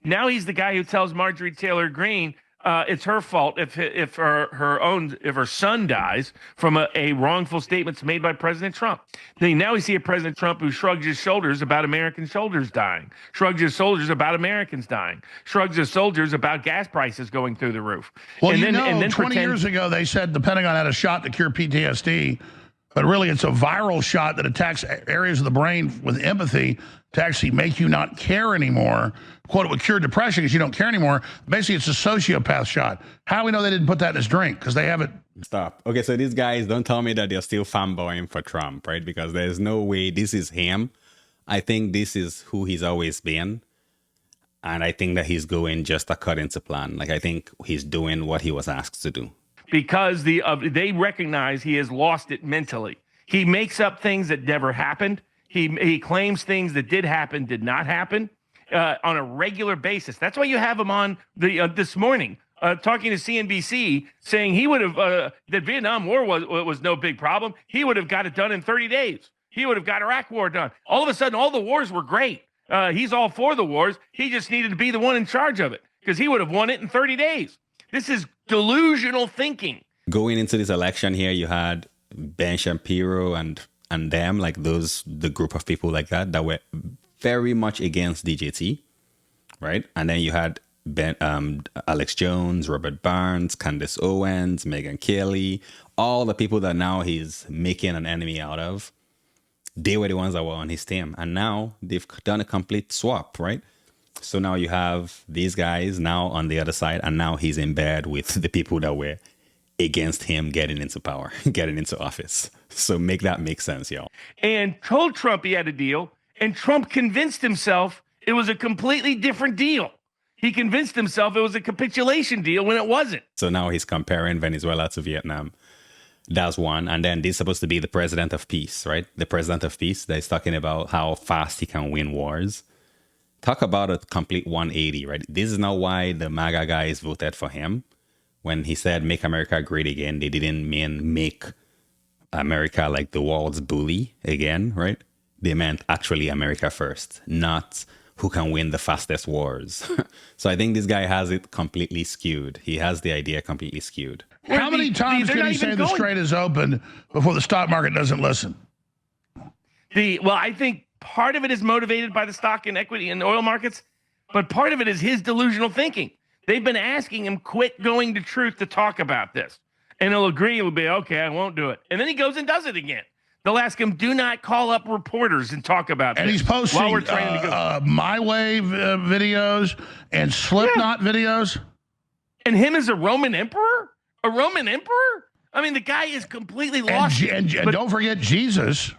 Now he's the guy who tells Marjorie Taylor Greene it's her fault if her son dies from a wrongful statements made by President Trump. Now we see a President Trump who shrugs his shoulders about American soldiers dying, shrugs his shoulders about Americans dying, shrugs his shoulders about gas prices going through the roof. Well, and then 20 years ago they said the Pentagon had a shot to cure PTSD, but really it's a viral shot that attacks areas of the brain with empathy to actually make you not care anymore. Quote, it would cure depression because you don't care anymore. Basically, it's a sociopath shot. How do we know they didn't put that in his drink? Because they haven't. Stop. Okay, so these guys, don't tell me that they're still fanboying for Trump, right? Because there's no way this is him. I think this is who he's always been. And I think that he's going just according to plan. Like, I think he's doing what he was asked to do. Because they recognize he has lost it mentally. He makes up things that never happened. He claims things that did happen, did not happen. On a regular basis. That's why you have him on this morning talking to CNBC, saying he would have that Vietnam War was no big problem. He would have got it done in 30 days. He would have got Iraq War done. All of a sudden, all the wars were great. He's all for the wars. He just needed to be the one in charge of it because he would have won it in 30 days. This is delusional thinking. Going into this election here, you had Ben Shapiro and them, like the group of people like that were very much against DJT, right? And then you had Alex Jones, Robert Barnes, Candace Owens, Megyn Kelly, all the people that now he's making an enemy out of. They were the ones that were on his team. And now they've done a complete swap, right? So now you have these guys now on the other side, and now he's in bed with the people that were against him getting into power, getting into office. So make that make sense, y'all. And told Trump he had a deal. And Trump convinced himself it was a completely different deal. He convinced himself it was a capitulation deal when it wasn't. So now he's comparing Venezuela to Vietnam. That's one. And then this is supposed to be the president of peace, right? The president of peace that is talking about how fast he can win wars. Talk about a complete 180, right? This is not why the MAGA guys voted for him. When he said, make America great again, they didn't mean make America like the world's bully again, right? They meant actually America first, not who can win the fastest wars. So I think this guy has it completely skewed. He has the idea completely skewed. How many times can he say the Strait is open before the stock market doesn't listen? Well, I think part of it is motivated by the stock and equity and oil markets, but part of it is his delusional thinking. They've been asking him, quit going to Truth to talk about this. And he'll agree, he'll be, okay, I won't do it. And then he goes and does it again. They'll ask him, do not call up reporters and talk about and this. And he's posting while we're trying to go. My Way videos and Slipknot videos. And him as a Roman emperor? A Roman emperor? I mean, the guy is completely lost. And don't forget Jesus.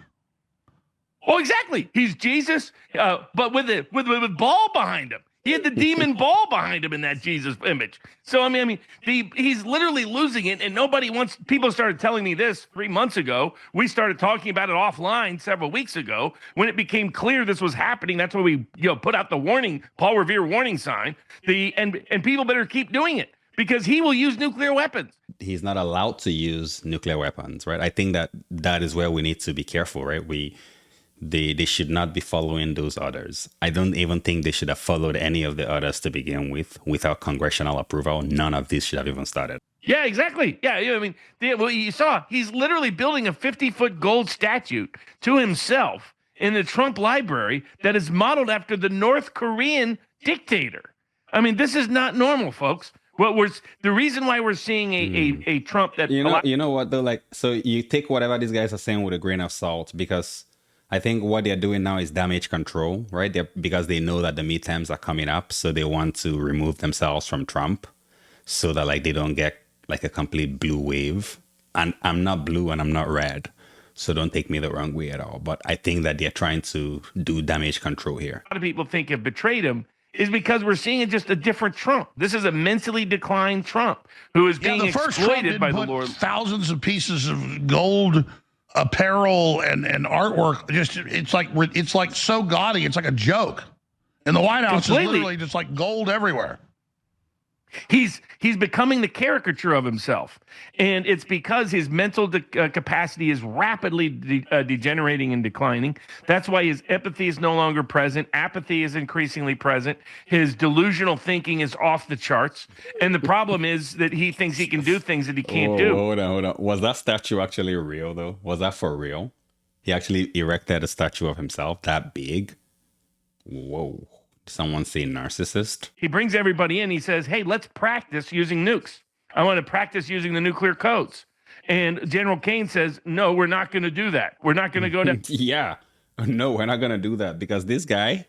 Oh, exactly. He's Jesus, but with ball behind him. He had the demon ball behind him in that Jesus image. So, I mean, he's literally losing it, and nobody wants. People started telling me this 3 months ago. We started talking about it offline several weeks ago when it became clear this was happening. That's why we put out the warning, Paul Revere warning sign. And people better keep doing it because he will use nuclear weapons. He's not allowed to use nuclear weapons, right? I think that is where we need to be careful, right? They should not be following those orders. I don't even think they should have followed any of the orders to begin with. Without congressional approval, none of this should have even started. Yeah, exactly. Yeah, I mean, well, you saw he's literally building a 50-foot gold statue to himself in the Trump library that is modeled after the North Korean dictator. I mean, this is not normal, folks. The reason why we're seeing a Trump that you know what though, like, so you take whatever these guys are saying with a grain of salt, because I think what they're doing now is damage control, right? Because they know that the midterms are coming up, so they want to remove themselves from Trump so that like they don't get like a complete blue wave. And I'm not blue and I'm not red, so don't take me the wrong way at all. But I think that they're trying to do damage control here. A lot of people think have betrayed him is because we're seeing just a different Trump. This is a mentally declined Trump who is being exploited by the Lord. Thousands of pieces of gold apparel and artwork. Just it's like so gaudy. It's like a joke. And the White House is literally just like gold everywhere. He's becoming the caricature of himself, and it's because his mental capacity is rapidly degenerating and declining. That's why his empathy is no longer present. Apathy is increasingly present. His delusional thinking is off the charts, and the problem is that he thinks he can do things that he can't do. Hold on. Was that statue actually real though? Was that for real? He actually erected a statue of himself that big? Whoa. Someone say narcissist? He brings everybody in. He says, hey, let's practice using nukes. I want to practice using the nuclear codes. And General Kane says, no, we're not going to do that. We're not going to go to... Yeah. No, we're not going to do that because this guy,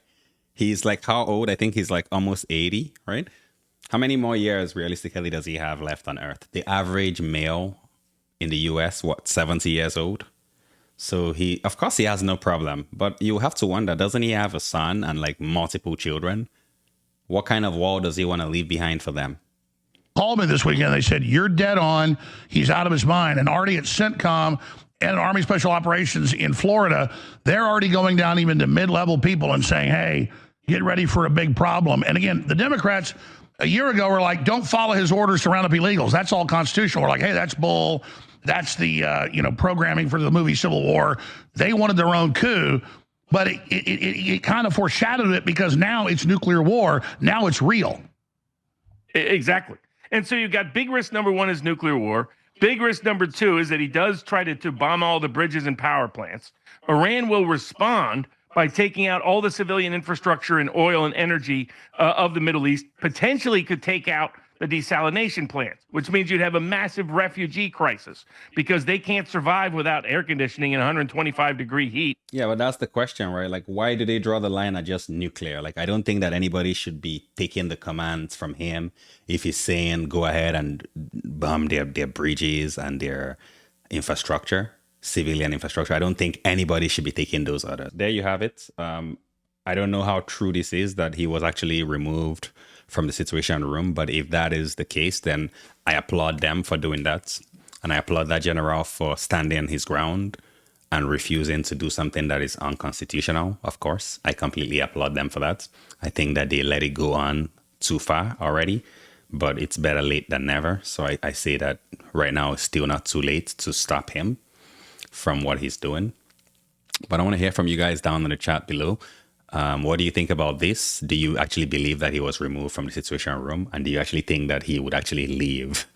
he's like how old? I think he's like almost 80, right? How many more years realistically does he have left on Earth? The average male in the US, 70 years old? So of course he has no problem, but you have to wonder, doesn't he have a son and like multiple children? What kind of wall does he want to leave behind for them? Called me this weekend. They said, you're dead on. He's out of his mind. And already at CENTCOM and Army Special Operations in Florida, they're already going down even to mid-level people and saying, hey, get ready for a big problem. And again, the Democrats a year ago were like, don't follow his orders to round up illegals. That's all constitutional. We're like, hey, that's bull. That's the programming for the movie Civil War. They wanted their own coup, but it kind of foreshadowed it because now it's nuclear war. Now it's real. Exactly. And so you've got big risk number one is nuclear war. Big risk number two is that he does try to bomb all the bridges and power plants. Iran will respond by taking out all the civilian infrastructure and oil and energy of the Middle East, potentially could take out the desalination plants, which means you'd have a massive refugee crisis because they can't survive without air conditioning in 125-degree heat. Yeah, but that's the question, right? Like, why do they draw the line at just nuclear? Like, I don't think that anybody should be taking the commands from him if he's saying go ahead and bomb their bridges and their infrastructure, civilian infrastructure. I don't think anybody should be taking those orders. There you have it. I don't know how true this is that he was actually removed from the Situation Room, but if that is the case, then I applaud them for doing that. And I applaud that general for standing his ground and refusing to do something that is unconstitutional, of course. I completely applaud them for that. I think that they let it go on too far already, but it's better late than never. So I say that right now it's still not too late to stop him from what he's doing. But I want to hear from you guys down in the chat below. What do you think about this? Do you actually believe that he was removed from the Situation Room? And do you actually think that he would actually leave